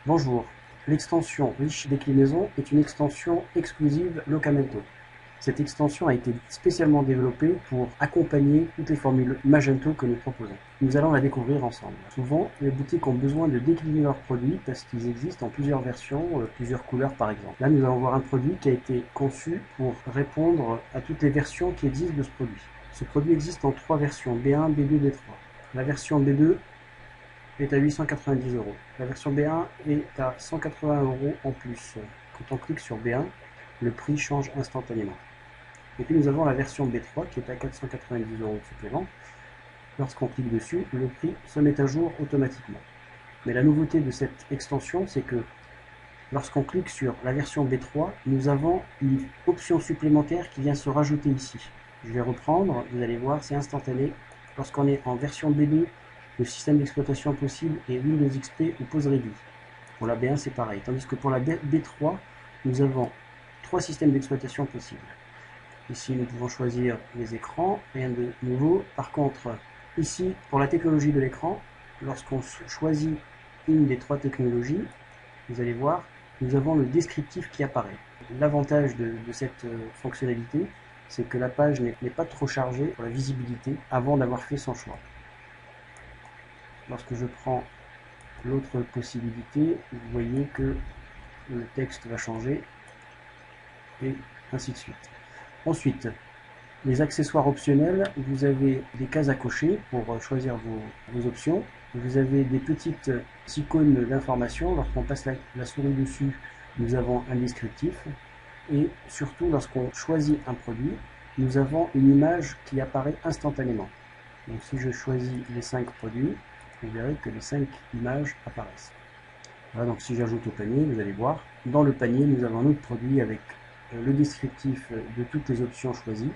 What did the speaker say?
Bonjour, l'extension riche déclinaison est une extension exclusive Locamento. Cette extension a été spécialement développée pour accompagner toutes les formules Magento que nous proposons. Nous allons la découvrir ensemble. Souvent, les boutiques ont besoin de décliner leurs produits parce qu'ils existent en plusieurs versions, plusieurs couleurs par exemple. Là, nous allons voir un produit qui a été conçu pour répondre à toutes les versions qui existent de ce produit. Ce produit existe en trois versions, B1, B2, B3. La version B2 est à 890 euros. La version B1 est à 180 euros en plus. Quand on clique sur B1, le prix change instantanément. Et puis nous avons la version B3 qui est à 490 euros de supplément. Lorsqu'on clique dessus, le prix se met à jour automatiquement. Mais la nouveauté de cette extension, c'est que lorsqu'on clique sur la version B3, nous avons une option supplémentaire qui vient se rajouter ici. Je vais reprendre, vous allez voir, c'est instantané. Lorsqu'on est en version B2, le système d'exploitation possible est Windows XP ou PostgreSQL. Pour la B1, c'est pareil. Tandis que pour la B3, nous avons trois systèmes d'exploitation possibles. Ici, nous pouvons choisir les écrans, rien de nouveau. Par contre, ici, pour la technologie de l'écran, lorsqu'on choisit une des trois technologies, vous allez voir, nous avons le descriptif qui apparaît. L'avantage de cette fonctionnalité, c'est que la page n'est pas trop chargée pour la visibilité avant d'avoir fait son choix. Lorsque je prends l'autre possibilité, vous voyez que le texte va changer et ainsi de suite. Ensuite, les accessoires optionnels, vous avez des cases à cocher pour choisir vos options. Vous avez des petites icônes d'information. Lorsqu'on passe la souris dessus, nous avons un descriptif. Et surtout, lorsqu'on choisit un produit, nous avons une image qui apparaît instantanément. Donc si je choisis les 5 produits, vous verrez que les 5 images apparaissent. Voilà, donc si j'ajoute au panier, vous allez voir, dans le panier, nous avons un autre produit avec le descriptif de toutes les options choisies.